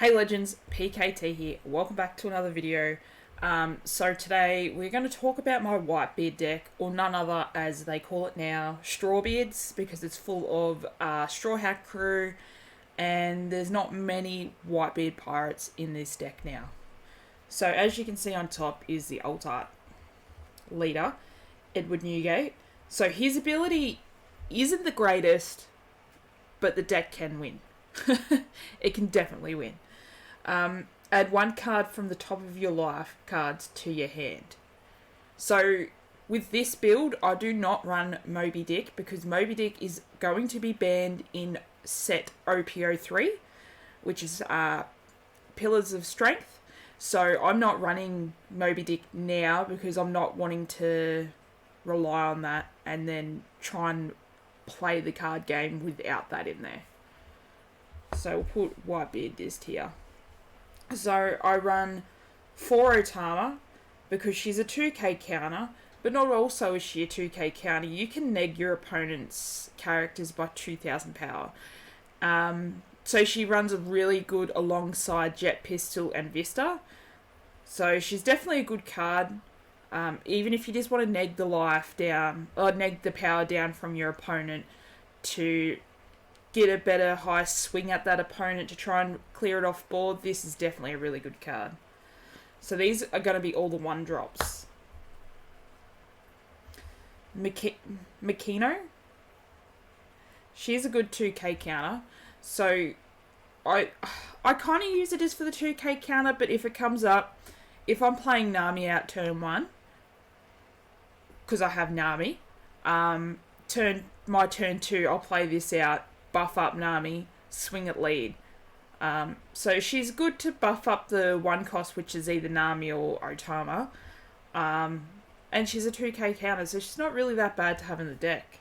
Hey Legends, PKT here. Welcome back to another video. So today we're going to talk about my Whitebeard deck, or none other as they call it now, StrawBeards, because it's full of StrawHat crew, and there's not many Whitebeard pirates in this deck now. So as you can see on top is the alt art leader, Edward Newgate. So his ability isn't the greatest, but the deck can win. It can definitely win. Add one card from the top of your life cards to your hand. So with this build, I do not run Moby Dick because Moby Dick is going to be banned in set OPO3, which is Pillars of Strength. So I'm not running Moby Dick now because I'm not wanting to rely on that and then try and play the card game without that in there. So we'll put Whitebeard Dist here. So I run 4 Otama because she's a 2k counter, but not also is she a 2k counter. You can neg your opponent's characters by 2000 power. So she runs a really good alongside Jet Pistol and Vista. So she's definitely a good card. Even if you just want to neg the life down, or neg the power down from your opponent to get a better high swing at that opponent to try and clear it off board, this is definitely a really good card. So these are going to be all the 1-drops. Makino. She's a good 2k counter. So I kind of use it as for the 2k counter, but if it comes up, if I'm playing Nami out turn 1, because I have Nami, my turn 2, I'll play this out, buff up Nami, swing at lead. So she's good to buff up the 1 cost, which is either Nami or Otama. And she's a 2k counter, so she's not really that bad to have in the deck.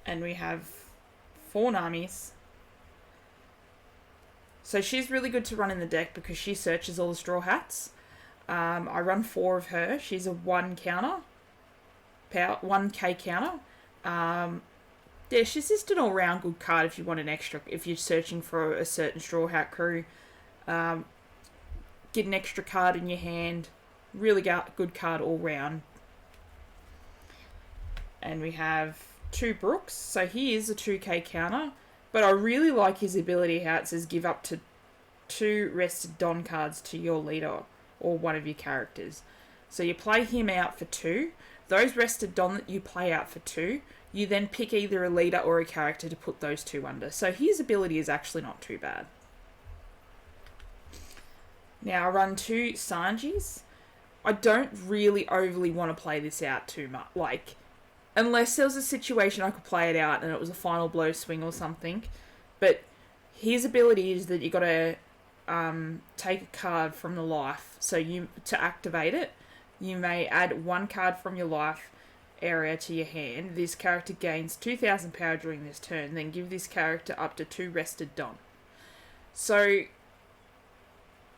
And we have 4 Namis. So she's really good to run in the deck because she searches all the StrawHats. I run 4 of her. She's a 1 counter. 1k counter. Yeah, she's just an all-round good card if you want an extra, if you're searching for a certain StrawHat crew. Get an extra card in your hand. Really good card all-round. And we have 2 Brooks. So he is a 2k counter. But I really like his ability how it says give up to 2 rested Don cards to your leader or one of your characters. So you play him out for 2. Those rested Don that you play out for 2, you then pick either a leader or a character to put those 2 under. So his ability is actually not too bad. Now I run 2 Sanjis. I don't really overly want to play this out too much. Like, unless there was a situation I could play it out and it was a final blow swing or something. But his ability is that you got to take a card from the life. So to activate it, you may add 1 card from your life area to your hand. This character gains 2000 power during this turn. Then give this character up to 2 rested Don. So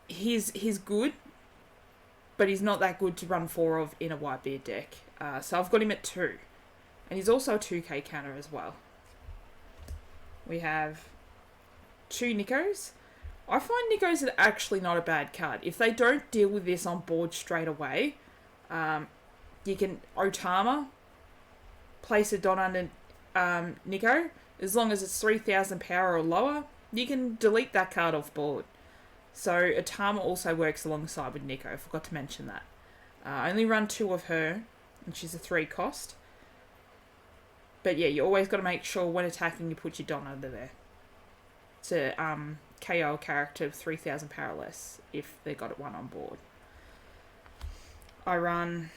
he's good, but he's not that good to run 4 of in a Whitebeard deck. So I've got him at 2. And he's also a 2k counter as well. We have 2 Nikos. I find Nikos are actually not a bad card. If they don't deal with this on board straight away, you can Otama, place a Don under Nico. As long as it's 3000 power or lower, you can delete that card off board. So Otama also works alongside with Nico. I forgot to mention that. I only run 2 of her, and she's a 3 cost. But yeah, you always got to make sure when attacking you put your Don under there. To KO a character of 3000 power less if they got 1 on board. I run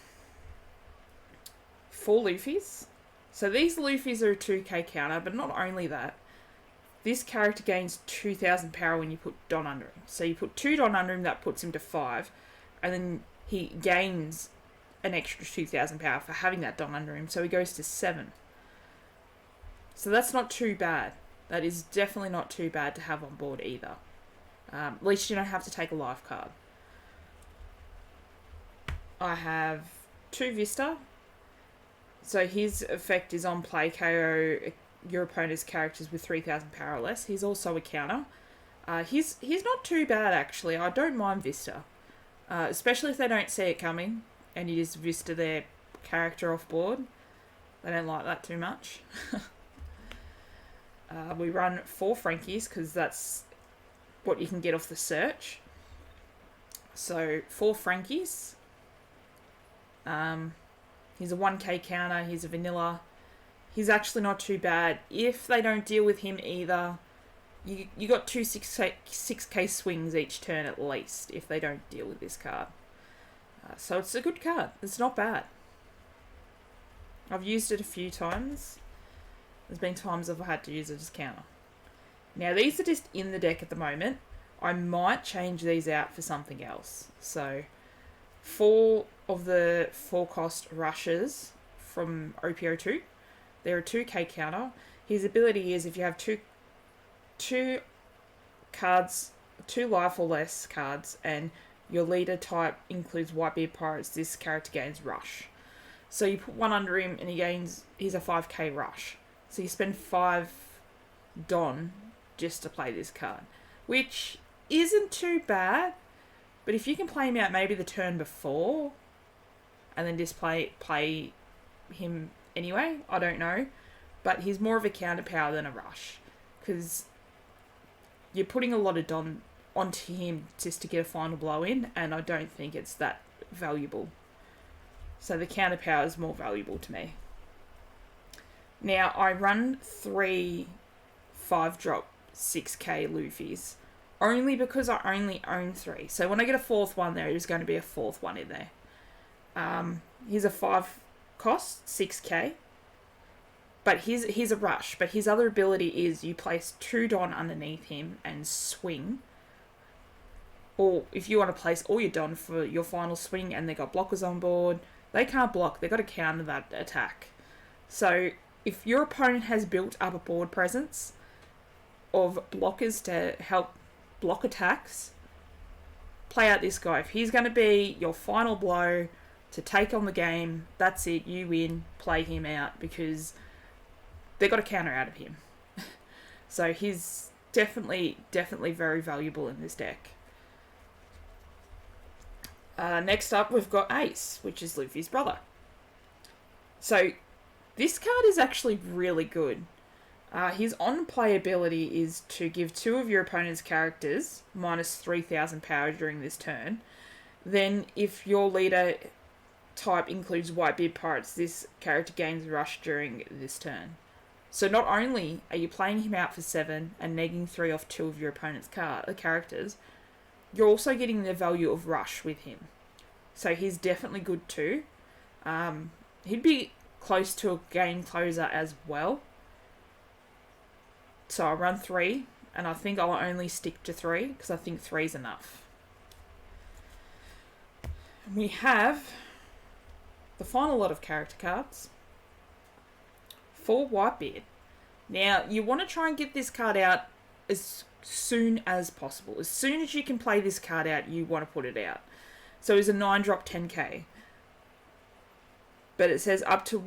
4 Luffys. So these Luffys are a 2k counter, but not only that. This character gains 2000 power when you put Don under him. So you put 2 Don under him, that puts him to 5. And then he gains an extra 2000 power for having that Don under him. So he goes to 7. So that's not too bad. That is definitely not too bad to have on board either. At least you don't have to take a life card. I have 2 Vista. So his effect is on play KO your opponent's characters with 3,000 power or less. He's also a counter. He's not too bad, actually. I don't mind Vista. Especially if they don't see it coming and you just Vista their character off board. They don't like that too much. We run 4 Frankies because that's what you can get off the search. So 4 Frankies. He's a 1k counter. He's a vanilla. He's actually not too bad. If they don't deal with him either, you got 2 6k swings each turn at least if they don't deal with this card. So it's a good card. It's not bad. I've used it a few times. There's been times I've had to use it as counter. Now these are just in the deck at the moment. I might change these out for something else. So 4 of the 4 cost rushes from OPO2. They're a 2k counter. His ability is if you have two cards, 2 life or less cards, and your leader type includes Whitebeard Pirates, this character gains rush. So you put 1 under him and he's a 5k rush. So you spend 5 Don just to play this card, which isn't too bad. But if you can play him out maybe the turn before and then just play him anyway, I don't know. But he's more of a counter power than a rush because you're putting a lot of Don onto him just to get a final blow in, and I don't think it's that valuable. So the counter power is more valuable to me. Now I run 3 5-drop 6k Luffy's only because I only own 3. So when I get a 4th one there's going to be a 4th one in there. He's a 5 cost, 6k. But he's a rush. But his other ability is you place 2 Don underneath him and swing. Or if you want to place all your Don for your final swing and they got blockers on board, they can't block. They've got to counter that attack. So if your opponent has built up a board presence of blockers to help block attacks, play out this guy. If he's going to be your final blow to take on the game, that's it. You win. Play him out because they got a counter out of him. So he's definitely very valuable in this deck. Next up, we've got Ace, which is Luffy's brother. So this card is actually really good. His on-play ability is to give 2 of your opponent's characters minus 3,000 power during this turn. Then if your leader type includes Whitebeard Pirates, this character gains rush during this turn. So not only are you playing him out for 7 and negging 3 off 2 of your opponent's characters, you're also getting the value of rush with him. So he's definitely good too. He'd be close to a game closer as well. So I run 3, and I think I'll only stick to 3 because I think 3 is enough. We have the final lot of character cards for Whitebeard. Now, you want to try and get this card out as soon as possible. As soon as you can play this card out, you want to put it out. So it's a 9-drop 10k. But it says up to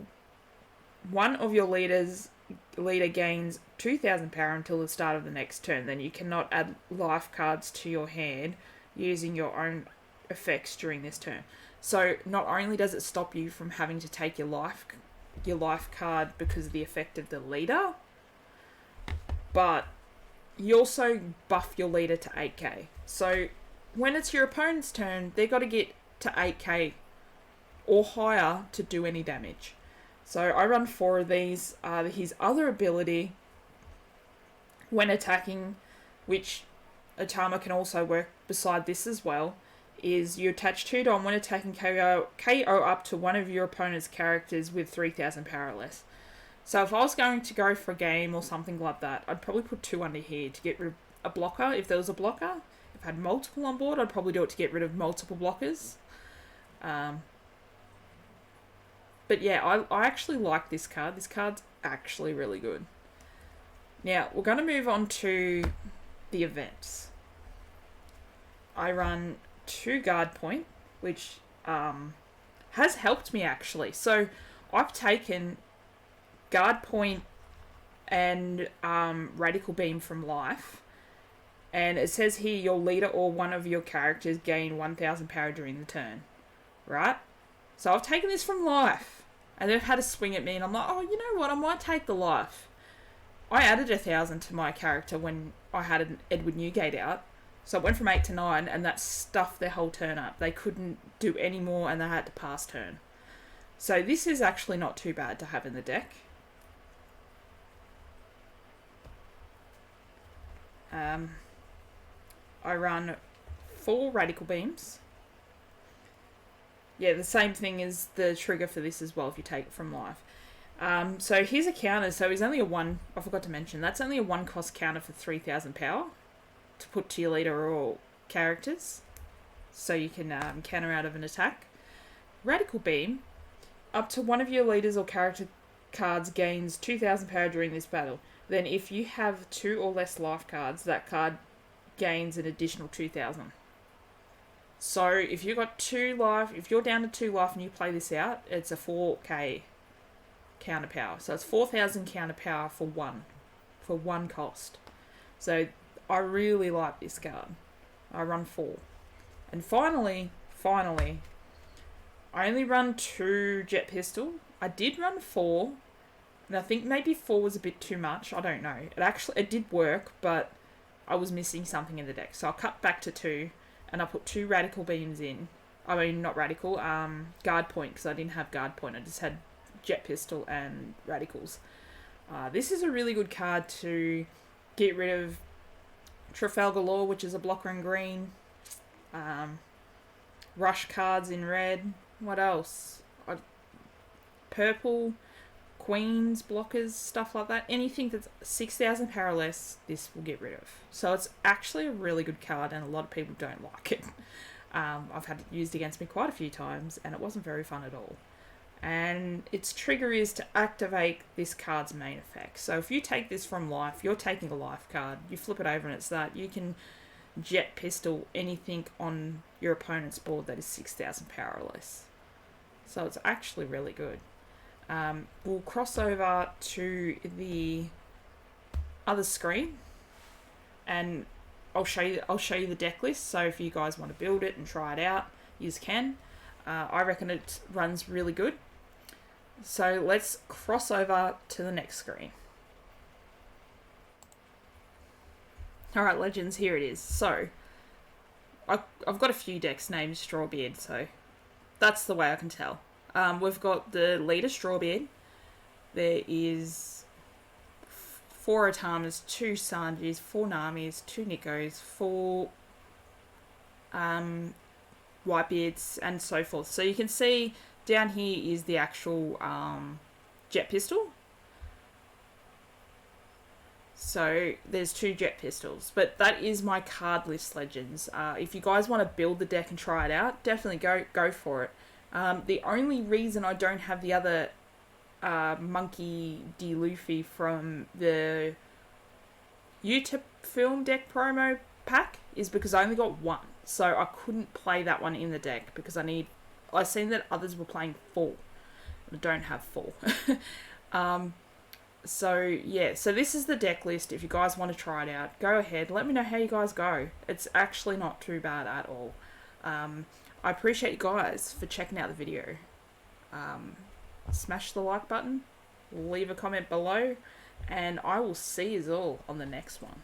one of your leader gains 2,000 power until the start of the next turn. Then you cannot add life cards to your hand using your own effects during this turn. So not only does it stop you from having to take your life card because of the effect of the leader, but you also buff your leader to 8k. So when it's your opponent's turn, they've got to get to 8k or higher to do any damage. So I run 4 of these. His other ability, when attacking, which Atama can also work beside this as well, is you attach 2 Dom when attacking KO up to one of your opponent's characters with 3,000 power or less. So if I was going to go for a game or something like that, I'd probably put 2 under here to get rid of a blocker if there was a blocker. If I had multiple on board, I'd probably do it to get rid of multiple blockers. But yeah, I actually like this card. This card's actually really good. Now, we're going to move on to the events. I run 2 guard point, which has helped me actually. So I've taken guard point and Radical Beam from life. And it says here your leader or one of your characters gain 1000 power during the turn. Right? So I've taken this from life. And they've had a swing at me and I'm like, oh, you know what? I might take the life. I added 1000 to my character when I had an Edward Newgate out. So it went from 8 to 9 and that stuffed their whole turn up. They couldn't do any more and they had to pass turn. So this is actually not too bad to have in the deck. I run 4 Radical Beams. Yeah, the same thing as the trigger for this as well if you take it from life. So here's a counter. So he's only a 1, I forgot to mention, that's only a 1 cost counter for 3000 power to put to your leader or characters. So you can counter out of an attack. Radical Beam, up to one of your leaders or character cards gains 2000 power during this battle. Then if you have 2 or less life cards, that card gains an additional 2000. So if you've got 2 life, if you're down to 2 life and you play this out, it's a 4k counter power. So it's 4000 counter power for 1 cost. So I really like this card. I run 4. And finally, I only run 2 jet pistol. I did run 4, and I think maybe 4 was a bit too much. I don't know. It did work, but I was missing something in the deck. So I cut back to 2, and I put 2 Radical Beams in. I mean, not Radical, Guard Point, because I didn't have Guard Point. I just had Jet Pistol and Radicals. This is a really good card to get rid of Trafalgar Law, which is a blocker in green. Rush cards in red. What else? Purple, Queens, blockers, stuff like that. Anything that's 6000 power less, this will get rid of. So it's actually a really good card, and a lot of people don't like it. I've had it used against me quite a few times, and it wasn't very fun at all. And its trigger is to activate this card's main effect. So if you take this from life, you're taking a life card, you flip it over and it's that, you can jet pistol anything on your opponent's board that is 6000 power or less. So it's actually really good. We'll cross over to the other screen and I'll show you the deck list. So if you guys want to build it and try it out, you can. I reckon it runs really good. So let's cross over to the next screen. Alright, Legends, here it is. So I've got a few decks named StrawBeard, so that's the way I can tell. We've got the leader StrawBeard. There is 4 Atamas, 2 Sanjis, 4 Namis, 2 Nikos, 4 Whitebeards, and so forth. So you can see down here is the actual jet pistol. So there's 2 jet pistols, but that is my card list, Legends. If you guys want to build the deck and try it out, definitely go for it. The only reason I don't have the other Monkey D. Luffy from the UTIP film deck promo pack is because I only got 1. So I couldn't play that one in the deck because I've seen that others were playing 4. I don't have 4. So yeah, so this is the deck list. If you guys want to try it out, go ahead. Let me know how you guys go. It's actually not too bad at all. I appreciate you guys for checking out the video. Smash the like button, leave a comment below, and I will see you all on the next one.